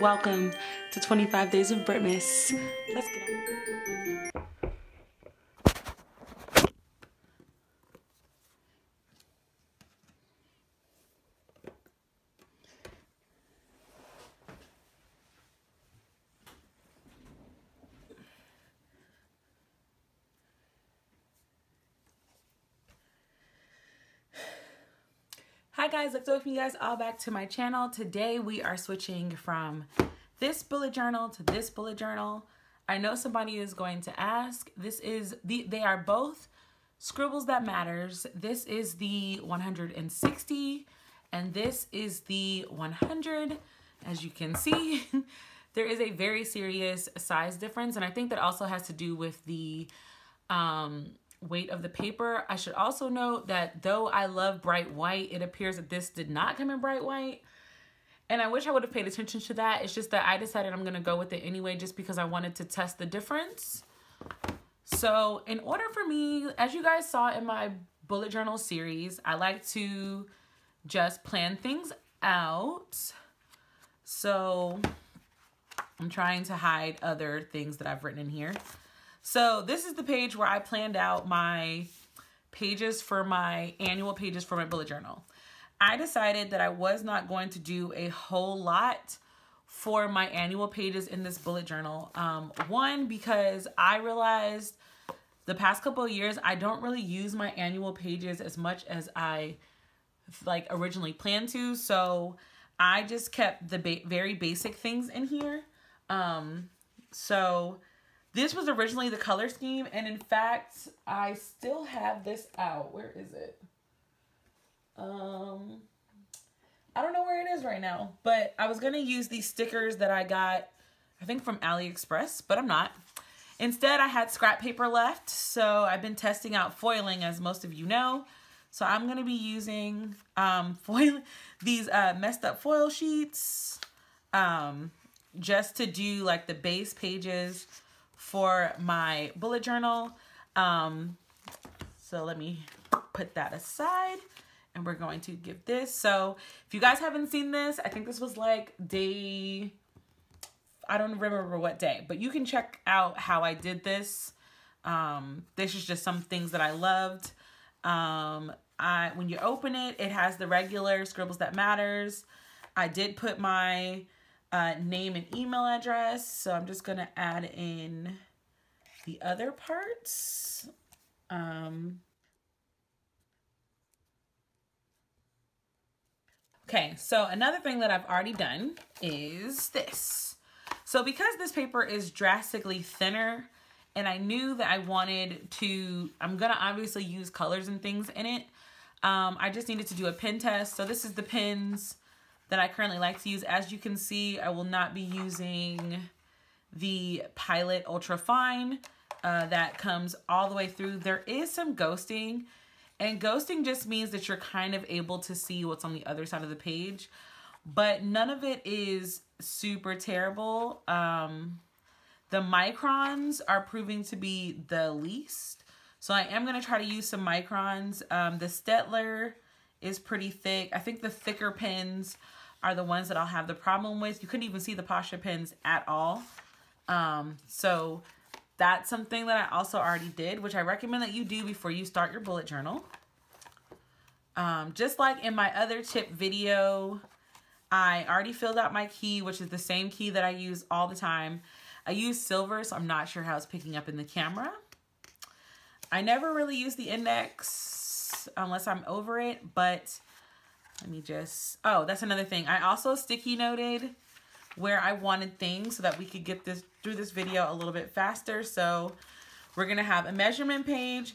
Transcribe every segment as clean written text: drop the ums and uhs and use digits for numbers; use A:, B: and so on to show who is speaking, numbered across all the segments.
A: Welcome to 25 Days of Britmas. Let's get on. Hi guys, let's welcome you guys all back to my channel. Today we are switching from this bullet journal to this bullet journal. I know somebody is going to ask. They are both Scribbles That Matters. This is the 160 and this is the 100. As you can see, there is a very serious size difference, and I think that also has to do with the weight of the paper. I should also note that though I love bright white, it appears that this did not come in bright white. And I wish I would have paid attention to that. It's just that I decided I'm going to go with it anyway, just because I wanted to test the difference. So in order for me, as you guys saw in my bullet journal series, I like to just plan things out. So I'm trying to hide other things that I've written in here. So this is the page where I planned out my pages for my annual pages for my bullet journal. I decided that I was not going to do a whole lot for my annual pages in this bullet journal. One, because I realized the past couple of years, I don't really use my annual pages as much as I originally planned to. So I just kept the very basic things in here. So this was originally the color scheme, and in fact, I still have this out. Where is it? I don't know where it is right now, but I was gonna use these stickers that I got, I think from AliExpress, but I'm not. Instead, I had scrap paper left, so I've been testing out foiling, as most of you know. So I'm gonna be using these messed up foil sheets just to do like the base pages for my bullet journal. So let me put that aside, and we're going to give this. So if you guys haven't seen this, I think this was like day, I don't remember what day, but you can check out how I did this. This is just some things that I loved. When you open it, it has the regular Scribbles That Matters. I did put my name and email address, so I'm just gonna add in the other parts. Okay, so another thing that I've already done is this. So because this paper is drastically thinner, and I knew that I wanted to, I'm gonna obviously use colors and things in it, I just needed to do a pen test. So this is the pens that I currently like to use. As you can see, I will not be using the Pilot Ultra Fine that comes all the way through. There is some ghosting, and ghosting just means that you're kind of able to see what's on the other side of the page, but none of it is super terrible. The microns are proving to be the least, so I am going to try to use some microns. The Stettler is pretty thick. I think the thicker pens are the ones that I'll have the problem with. You couldn't even see the Pasha pens at all. So that's something that I also already did, which I recommend that you do before you start your bullet journal. Just like in my other tip video, I already filled out my key, which is the same key that I use all the time. I use silver, so I'm not sure how it's picking up in the camera. I never really use the index unless I'm over it, but let me just, oh, that's another thing. I also sticky noted where I wanted things so that we could get this through this video a little bit faster. So we're gonna have a measurement page,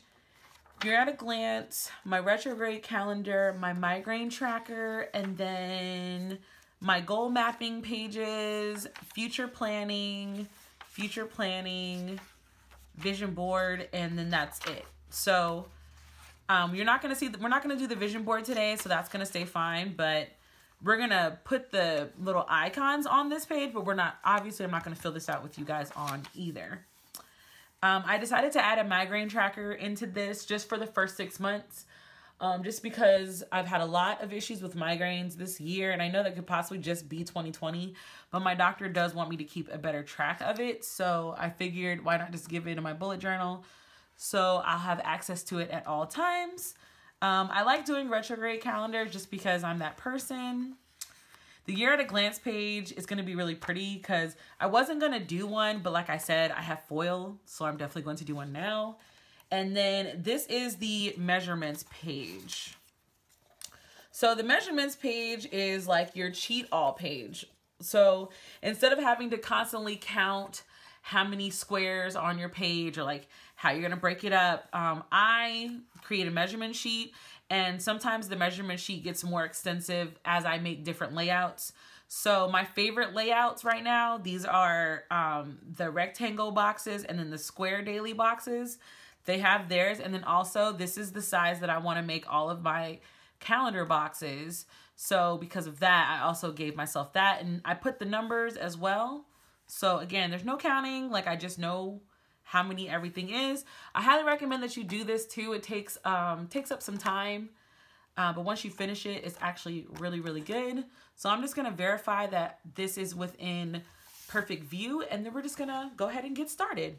A: You're at a glance, my retrograde calendar, my migraine tracker, and then my goal mapping pages, future planning, vision board, and then that's it. So you're not going to see, we're not going to do the vision board today, so that's going to stay fine, but we're going to put the little icons on this page, but we're not, obviously I'm not going to fill this out with you guys on either. I decided to add a migraine tracker into this just for the first 6 months. just because I've had a lot of issues with migraines this year, and I know that could possibly just be 2020, but my doctor does want me to keep a better track of it, so I figured why not just give it in my bullet journal so I'll have access to it at all times. I like doing retrograde calendars just because I'm that person. The year at a glance page is going to be really pretty because I wasn't going to do one, but like I said, I have foil, so I'm definitely going to do one now. And then this is the measurements page. So the measurements page is like your cheat all page. So instead of having to constantly count how many squares on your page or like how you're going to break it up, I create a measurement sheet, and sometimes the measurement sheet gets more extensive as I make different layouts. So my favorite layouts right now, these are the rectangle boxes and then the square daily boxes. They have theirs, and then also this is the size that I want to make all of my calendar boxes. So because of that, I also gave myself that, and I put the numbers as well. So again, there's no counting, like I just know how many everything is. I highly recommend that you do this too. It takes up some time, but once you finish it, it's actually really, really good. So I'm just gonna verify that this is within perfect view, and then we're just gonna go ahead and get started.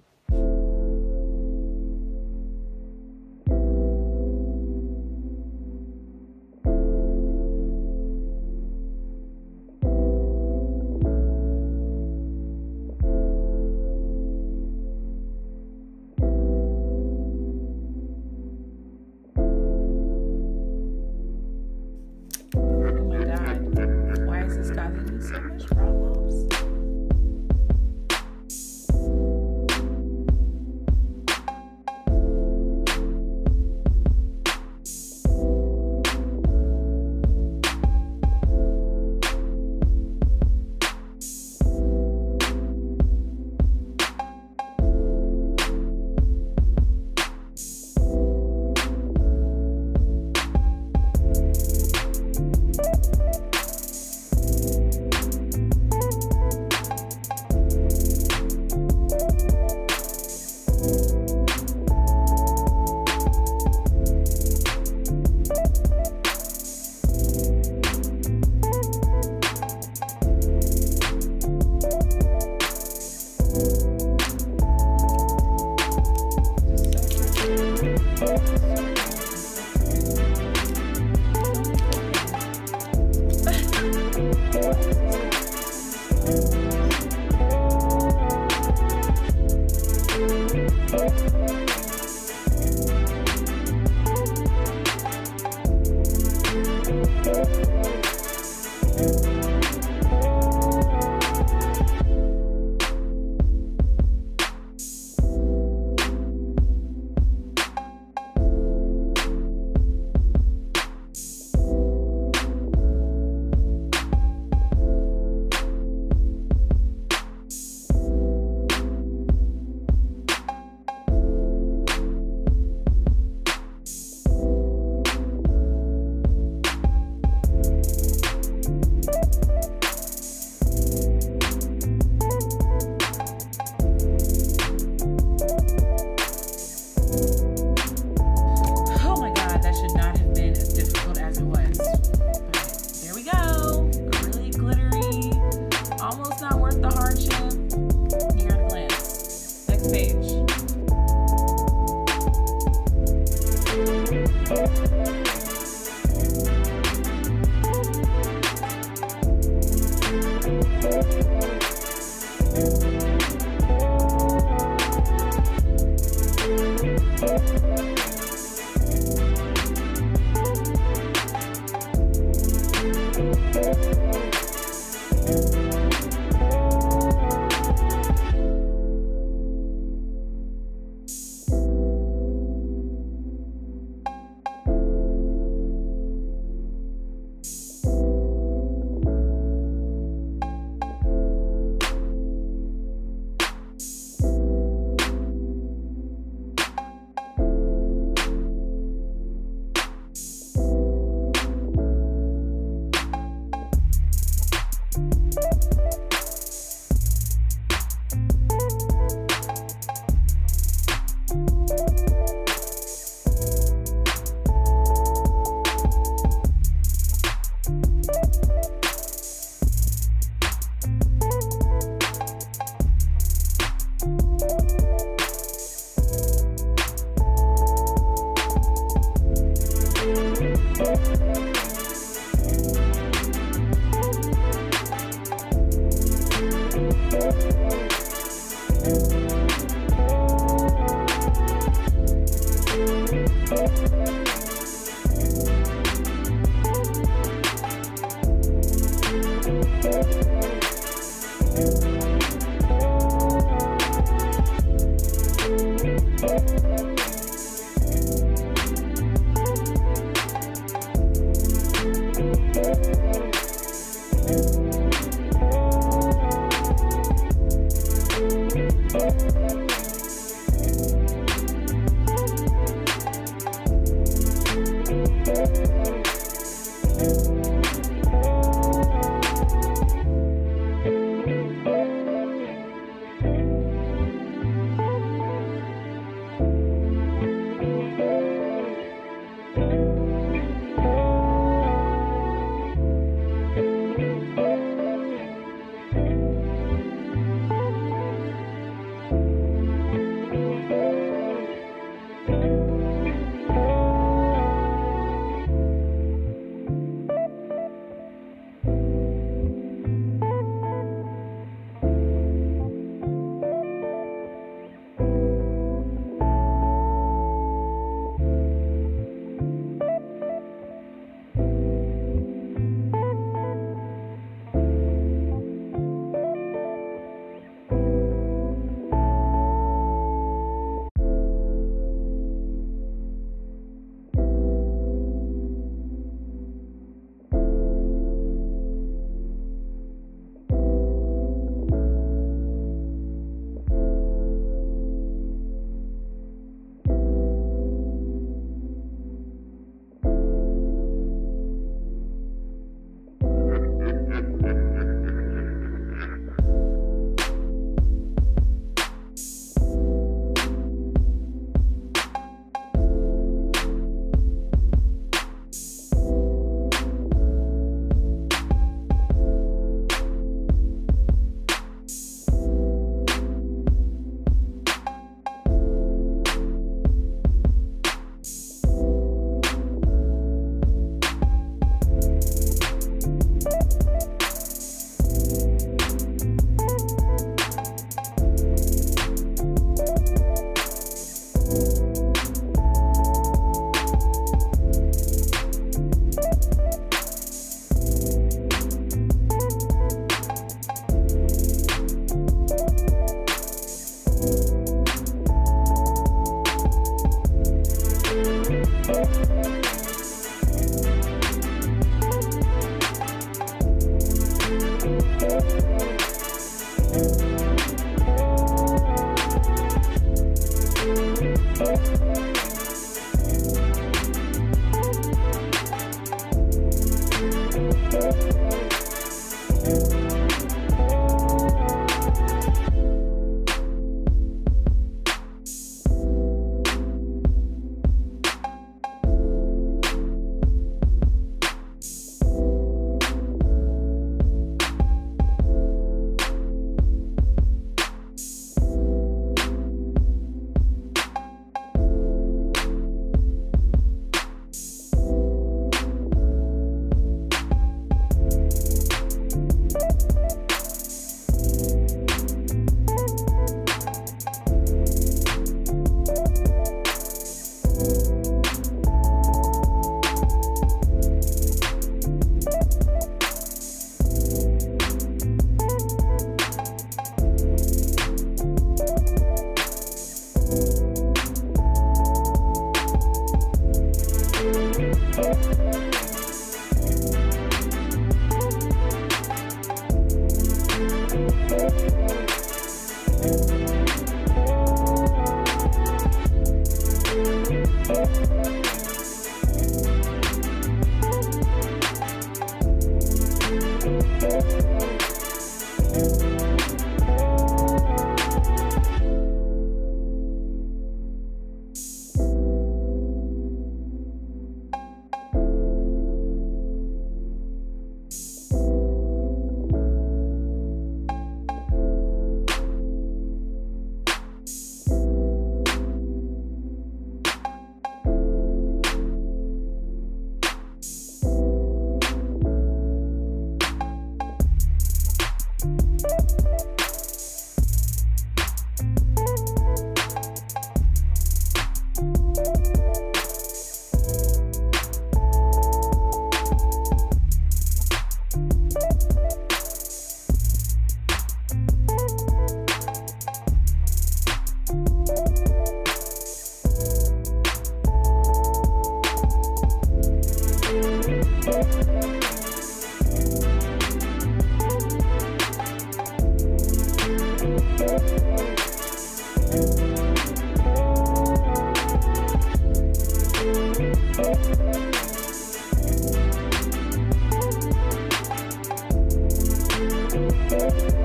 A: Bye.